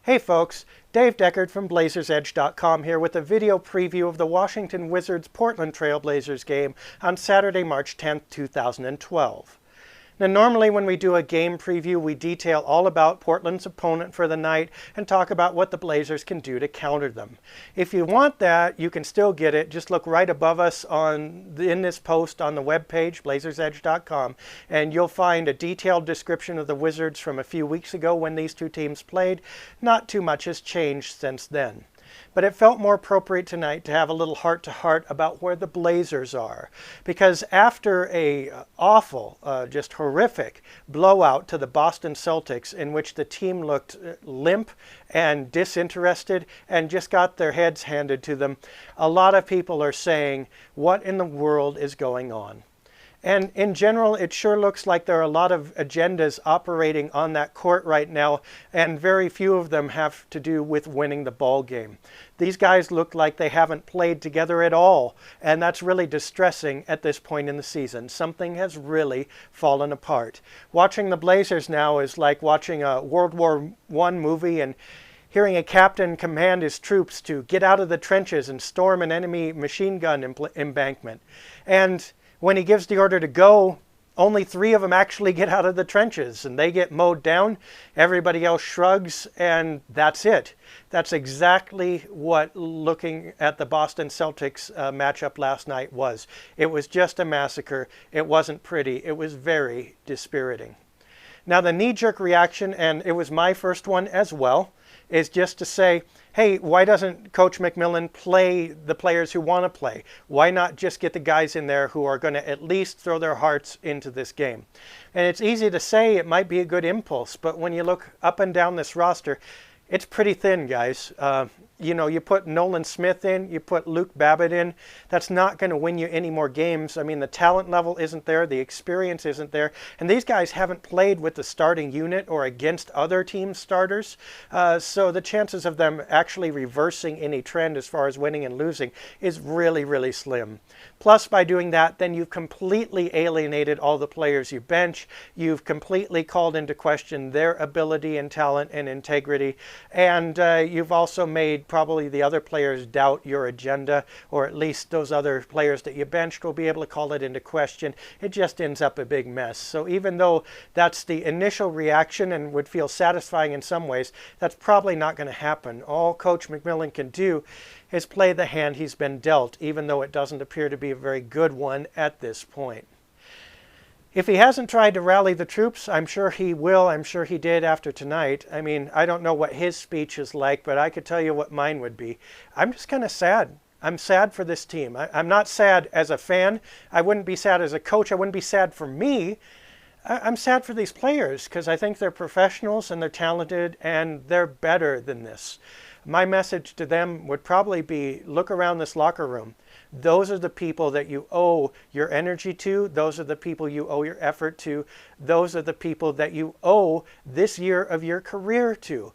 Hey folks, Dave Deckard from BlazersEdge.com here with a video preview of the Washington Wizards Portland Trail Blazers game on Saturday, March 10th, 2012. Now normally when we do a game preview, we detail all about Portland's opponent for the night and talk about what the Blazers can do to counter them. If you want that, you can still get it. Just look right above us in this post on the webpage, BlazersEdge.com, and you'll find a detailed description of the Wizards from a few weeks ago when these two teams played. Not too much has changed since then. But it felt more appropriate tonight to have a little heart-to-heart about where the Blazers are. Because after a awful, just horrific blowout to the Boston Celtics in which the team looked limp and disinterested and just got their heads handed to them, a lot of people are saying, what in the world is going on? And in general, it sure looks like there are a lot of agendas operating on that court right now, and very few of them have to do with winning the ball game. These guys look like they haven't played together at all, and that's really distressing at this point in the season. Something has really fallen apart. Watching the Blazers now is like watching a World War I movie and hearing a captain command his troops to get out of the trenches and storm an enemy machine gun embankment. And when he gives the order to go, only 3 of them actually get out of the trenches and they get mowed down. Everybody else shrugs and that's it. That's exactly what looking at the Boston Celtics matchup last night was. It was just a massacre. It wasn't pretty. It was very dispiriting. Now the knee-jerk reaction, and it was my first one as well, is just to say, hey, why doesn't Coach McMillan play the players who want to play? Why not just get the guys in there who are going to at least throw their hearts into this game? And it's easy to say it might be a good impulse, but when you look up and down this roster, it's pretty thin, guys. You know, you put Nolan Smith in, you put Luke Babbitt in, that's not going to win you any more games. I mean, the talent level isn't there, the experience isn't there, and these guys haven't played with the starting unit or against other teams' starters, so the chances of them actually reversing any trend as far as winning and losing is really, really slim. Plus, by doing that, then you've completely alienated all the players you bench, you've completely called into question their ability and talent and integrity, and you've also made probably the other players doubt your agenda, or at least those other players that you benched will be able to call it into question. It just ends up a big mess. So even though that's the initial reaction and would feel satisfying in some ways, that's probably not going to happen. All Coach McMillan can do is play the hand he's been dealt, even though it doesn't appear to be a very good one at this point. If he hasn't tried to rally the troops, I'm sure he will. I'm sure he did after tonight. I mean, I don't know what his speech is like, but I could tell you what mine would be. I'm just kind of sad. I'm sad for this team. I'm not sad as a fan. I wouldn't be sad as a coach. I wouldn't be sad for me. I'm sad for these players because I think they're professionals and they're talented and they're better than this. My message to them would probably be, look around this locker room. Those are the people that you owe your energy to. Those are the people you owe your effort to. Those are the people that you owe this year of your career to.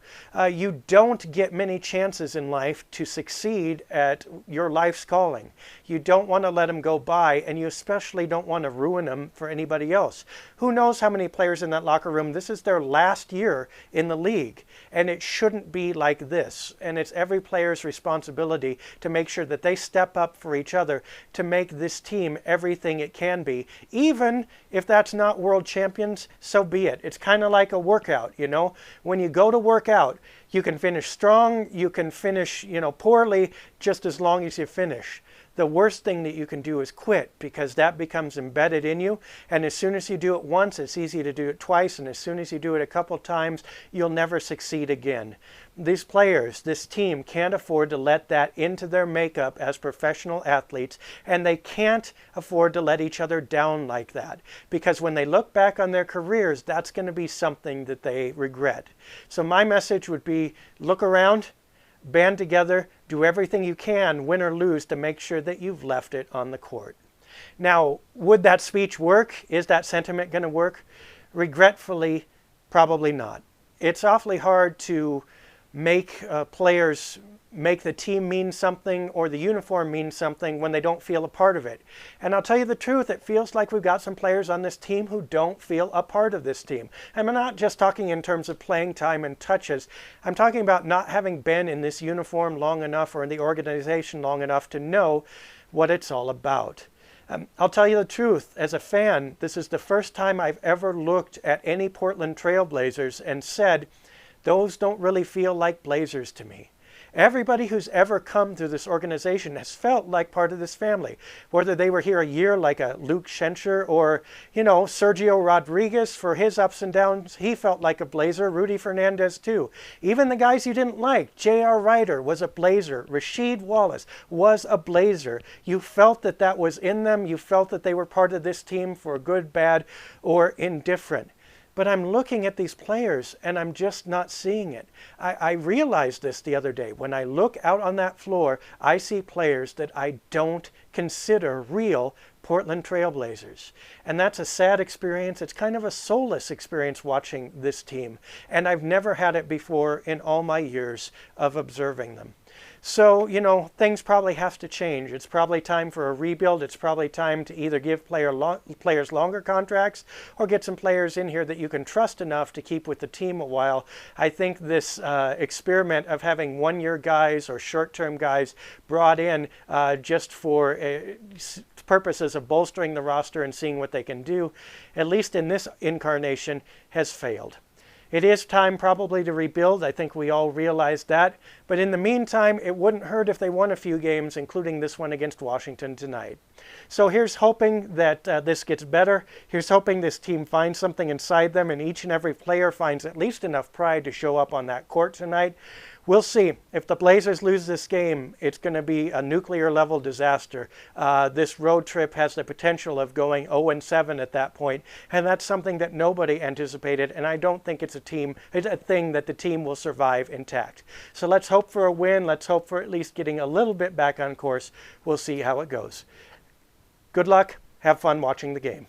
You don't get many chances in life to succeed at your life's calling. You don't want to let them go by, and you especially don't want to ruin them for anybody else. Who knows how many players in that locker room, this is their last year in the league, and it shouldn't be like this. And it's every player's responsibility to make sure that they step up for each other to make this team everything it can be. Even if that's not world champions, so be it. It's kind of like a workout, you know. When you go to work out, you can finish strong, you can finish, poorly, just as long as you finish. The worst thing that you can do is quit, because that becomes embedded in you. And as soon as you do it once, it's easy to do it twice. And as soon as you do it a couple times, you'll never succeed again. These players, this team, can't afford to let that into their makeup as professional athletes. And they can't afford to let each other down like that. Because when they look back on their careers, that's going to be something that they regret. So my message would be, look around, band together, do everything you can, win or lose, to make sure that you've left it on the court. Now, would that speech work? Is that sentiment going to work? Regretfully, probably not. It's awfully hard to make players make the team mean something or the uniform mean something when they don't feel a part of it. And I'll tell you the truth, it feels like we've got some players on this team who don't feel a part of this team. And I'm not just talking in terms of playing time and touches. I'm talking about not having been in this uniform long enough or in the organization long enough to know what it's all about. I'll tell you the truth, as a fan, this is the first time I've ever looked at any Portland Trail Blazers and said, those don't really feel like Blazers to me. Everybody who's ever come through this organization has felt like part of this family. Whether they were here a year like a Luke Schencher or, Sergio Rodriguez for his ups and downs, he felt like a Blazer. Rudy Fernandez too. Even the guys you didn't like, J.R. Ryder was a Blazer. Rasheed Wallace was a Blazer. You felt that that was in them. You felt that they were part of this team for good, bad, or indifferent. But I'm looking at these players and I'm just not seeing it. I realized this the other day. When I look out on that floor, I see players that I don't consider real Portland Trail Blazers. And that's a sad experience. It's kind of a soulless experience watching this team. And I've never had it before in all my years of observing them. So, things probably have to change. It's probably time for a rebuild. It's probably time to either give players longer contracts or get some players in here that you can trust enough to keep with the team a while. I think this experiment of having one-year guys or short-term guys brought in just for purposes of bolstering the roster and seeing what they can do, at least in this incarnation, has failed. It is time probably to rebuild. I think we all realize that. But in the meantime, it wouldn't hurt if they won a few games, including this one against Washington tonight. So here's hoping that this gets better. Here's hoping this team finds something inside them and each and every player finds at least enough pride to show up on that court tonight. We'll see. If the Blazers lose this game, it's going to be a nuclear-level disaster. This road trip has the potential of going 0-7 at that point, and that's something that nobody anticipated, and I don't think it's a thing that the team will survive intact. So let's hope for a win. Let's hope for at least getting a little bit back on course. We'll see how it goes. Good luck. Have fun watching the game.